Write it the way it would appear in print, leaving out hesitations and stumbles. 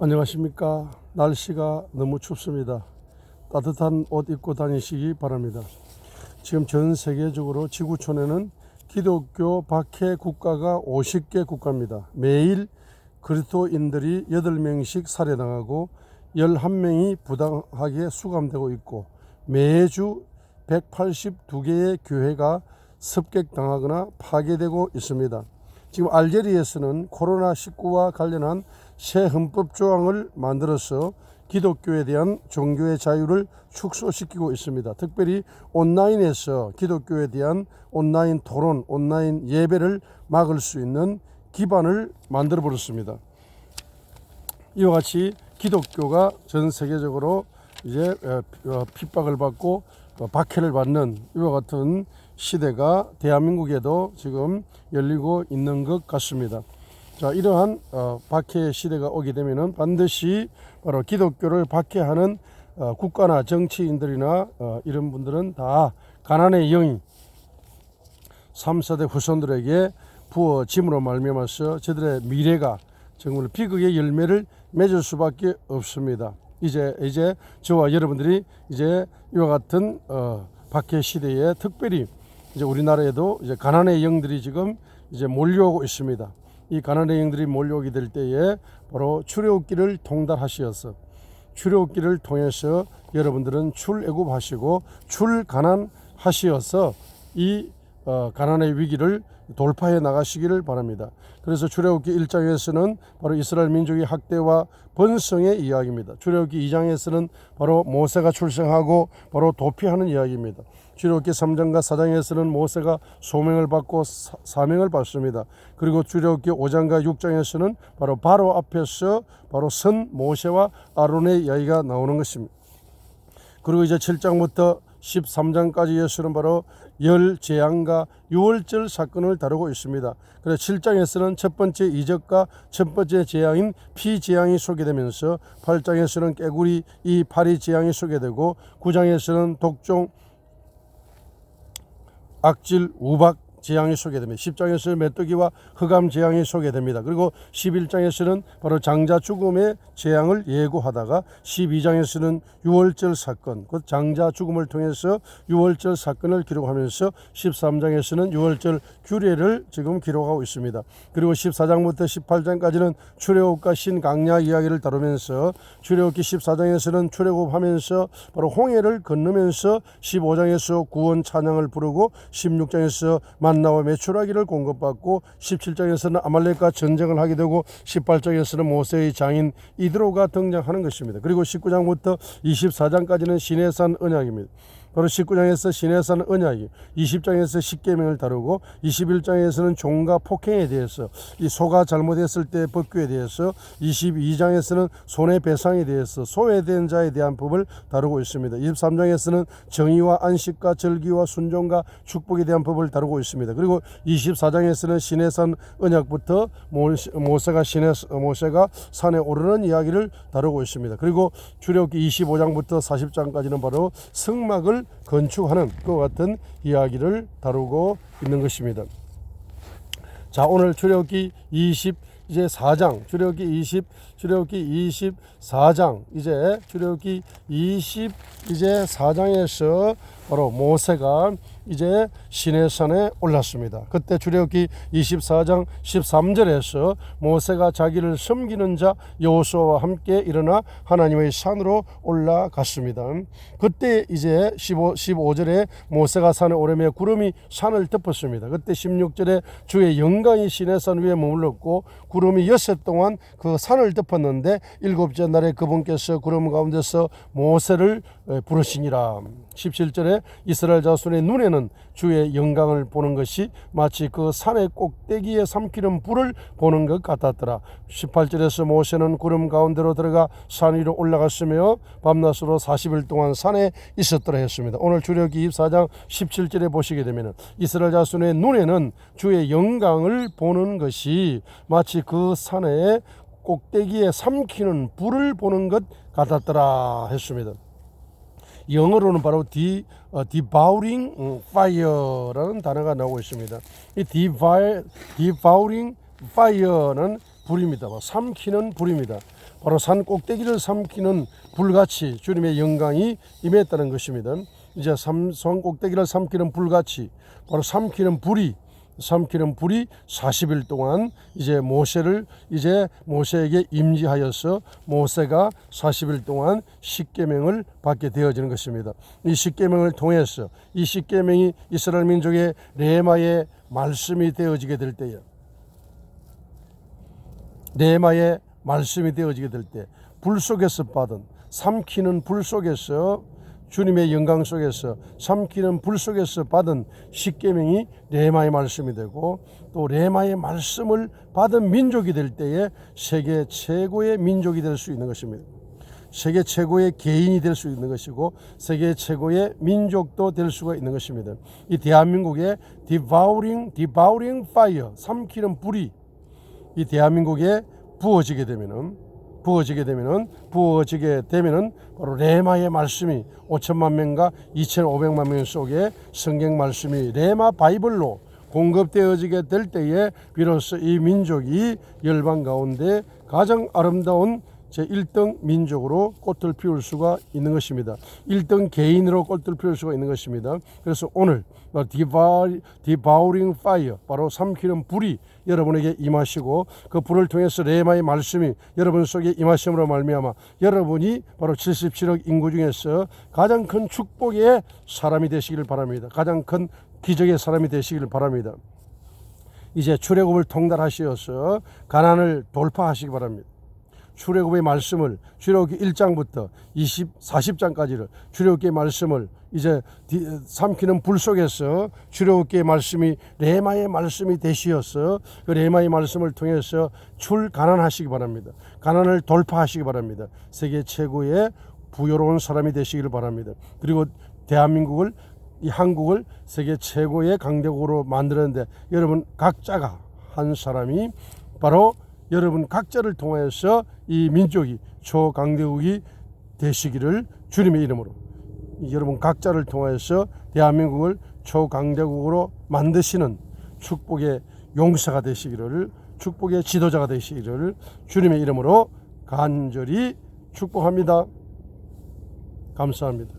안녕하십니까. 날씨가 너무 춥습니다. 따뜻한 옷 입고 다니시기 바랍니다. 지금 전 세계적으로 지구촌에는 기독교 박해 국가가 50개 국가입니다. 매일 그리스도인들이 8명씩 살해당하고 11명이 부당하게 수감되고 있고 매주 182개의 교회가 습격당하거나 파괴되고 있습니다. 지금 알제리에서는 코로나19와 관련한 새 헌법 조항을 만들어서 기독교에 대한 종교의 자유를 축소시키고 있습니다. 특별히 온라인에서 기독교에 대한 온라인 토론, 온라인 예배를 막을 수 있는 기반을 만들어 버렸습니다. 이와 같이 기독교가 전 세계적으로 이제 핍박을 받고 박해를 받는 이와 같은 시대가 대한민국에도 지금 열리고 있는 것 같습니다. 자, 이러한 박해 시대가 오게 되면은 반드시 바로 기독교를 박해하는 국가나 정치인들이나 이런 분들은 다 가난의 영이 3세대 후손들에게 부어짐으로 말미암아서 저들의 미래가 정말 비극의 열매를 맺을 수밖에 없습니다. 이제 저와 여러분들이 이제 이와 같은 박해 시대에 특별히 이제 우리나라에도 이제 가난의 영들이 지금 이제 몰려오고 있습니다. 이 가난의 영들이 몰려오게 될 때에 바로 출애굽기를 통달하시어서 출애굽기를 통해서 여러분들은 출애굽하시고 출가난하시어서 이 가난의 위기를 돌파해 나가시기를 바랍니다. 그래서 출애굽기 1장에서는 바로 이스라엘 민족의 학대와 번성의 이야기입니다. 출애굽기 2장에서는 바로 모세가 출생하고 바로 도피하는 이야기입니다. 출애굽기 3장과 4장에서는 모세가 소명을 받고 사명을 받습니다. 그리고 출애굽기 5장과 6장에서는 바로 앞에서 바로 선 모세와 아론의 이야기가 나오는 것입니다. 그리고 이제 7장부터 13장까지에서는 바로 열 재앙과 유월절 사건을 다루고 있습니다. 그래서 7장에서는 첫 번째 이적과 첫 번째 재앙인 피 재앙이 소개되면서 8장에서는 깨구리 이 파리 재앙이 소개되고 9장에서는 독종 악질 우박 재앙이 소개됩니다. 10장에서는 메뚜기와 흑암 재앙이 소개됩니다. 그리고 11장에서는 바로 장자 죽음의 재앙을 예고하다가 12장에서는 유월절 사건, 곧 장자 죽음을 통해서 유월절 사건을 기록하면서 13장에서는 유월절 규례를 지금 기록하고 있습니다. 그리고 14장부터 18장까지는 출애굽과 신강야 이야기를 다루면서 출애굽기 14장에서는 출애굽하면서 바로 홍해를 건너면서 15장에서 구원 찬양을 부르고 16장에서 만나와 메추라기를 공급받고 17장에서는 아말렉과 전쟁을 하게 되고 18장에서는 모세의 장인 이드로가 등장하는 것입니다. 그리고 19장부터 24장까지는 시내산 언약입니다. 바로 19장에서 시내산 언약이 20장에서 십계명을 다루고 21장에서는 종과 폭행에 대해서 이 소가 잘못했을 때 법규에 대해서 22장에서는 손해배상에 대해서 소외된 자에 대한 법을 다루고 있습니다. 23장에서는 정의와 안식과 절기와 순종과 축복에 대한 법을 다루고 있습니다. 그리고 24장에서는 시내산 언약부터 모세가 산에 오르는 이야기를 다루고 있습니다. 그리고 출애굽기 25장부터 40장까지는 바로 성막을 건축하는 그와 같은 이야기를 다루고 있는 것입니다. 자, 오늘 출애굽기 24장, 출애굽기 24장, 출애굽기 24장에서 바로 모세가 이제 시내산에 올랐습니다. 그때 출애굽기 24장 13절에서 모세가 자기를 섬기는 자 여호수아와 함께 일어나 하나님의 산으로 올라갔습니다. 그때 이제 15절에 모세가 산에 오르며 구름이 산을 덮었습니다. 그때 16절에 주의 영광이 시내산 위에 머물렀고 구름이 엿새 동안 그 산을 덮었는데 일곱째 날에 그분께서 구름 가운데서 모세를 부르시니라. 17절에 이스라엘 자손의 눈에는 주의 영광을 보는 것이 마치 그 산의 꼭대기에 삼키는 불을 보는 것 같았더라. 18절에서 모세는 구름 가운데로 들어가 산 위로 올라갔으며 밤낮으로 40일 동안 산에 있었더라 했습니다. 오늘 출애굽기 24장 17절에 보시게 되면 이스라엘 자손의 눈에는 주의 영광을 보는 것이 마치 그 산의 꼭대기에 삼키는 불을 보는 것 같았더라 했습니다. 영어로는 바로 devouring fire라는 단어가 나오고 있습니다. 이 devouring fire는 불입니다. 삼키는 불입니다. 바로 산 꼭대기를 삼키는 불같이 주님의 영광이 임했다는 것입니다. 이제 산 꼭대기를 삼키는 불같이 바로 삼키는 불이 40일 동안 이제 모세에게 임지하여서 모세가 40일 동안 십계명을 받게 되어지는 것입니다. 이 십계명을 통해서 이 십계명이 이스라엘 민족의 레마의 말씀이 되어지게 될 때에 불 속에서 받은 삼키는 불 속에서 주님의 영광 속에서 삼키는 불 속에서 받은 십계명이 레마의 말씀이 되고 또 레마의 말씀을 받은 민족이 될 때에 세계 최고의 민족이 될 수 있는 것입니다. 세계 최고의 개인이 될 수 있는 것이고 세계 최고의 민족도 될 수가 있는 것입니다. 이 대한민국의 devouring fire 삼키는 불이 이 대한민국에 부어지게 되면은 바로 레마의 말씀이 5천만 명과 2,500만 명 속에 성경 말씀이 레마 바이블로 공급되어지게 될 때에 비로소 이 민족이 열방 가운데 가장 아름다운 제1등 민족으로 꽃을 피울 수가 있는 것입니다. 1등 개인으로 꽃을 피울 수가 있는 것입니다. 그래서 오늘 devouring fire 바로 삼키는 불이 여러분에게 임하시고 그 불을 통해서 레마의 말씀이 여러분 속에 임하심으로 말미암아 여러분이 바로 77억 인구 중에서 가장 큰 축복의 사람이 되시기를 바랍니다. 가장 큰 기적의 사람이 되시기를 바랍니다. 이제 출애굽을 통달하시어서 가나안을 돌파하시기 바랍니다. 출애굽의 말씀을 출애굽기 1장부터 40장까지를 출애굽기의 말씀을 이제 삼키는 불 속에서 출애굽기의 말씀이 레마의 말씀이 되시어서 그 레마의 말씀을 통해서 가난하시기 바랍니다. 가난을 돌파하시기 바랍니다. 세계 최고의 부유로운 사람이 되시기를 바랍니다. 그리고 대한민국을 이 한국을 세계 최고의 강대국으로 만드는데 여러분 각자가 한 사람이 바로 여러분 각자를 통해서 이 민족이 초강대국이 되시기를 주님의 이름으로 여러분 각자를 통해서 대한민국을 초강대국으로 만드시는 축복의 용사가 되시기를 축복의 지도자가 되시기를 주님의 이름으로 간절히 축복합니다. 감사합니다.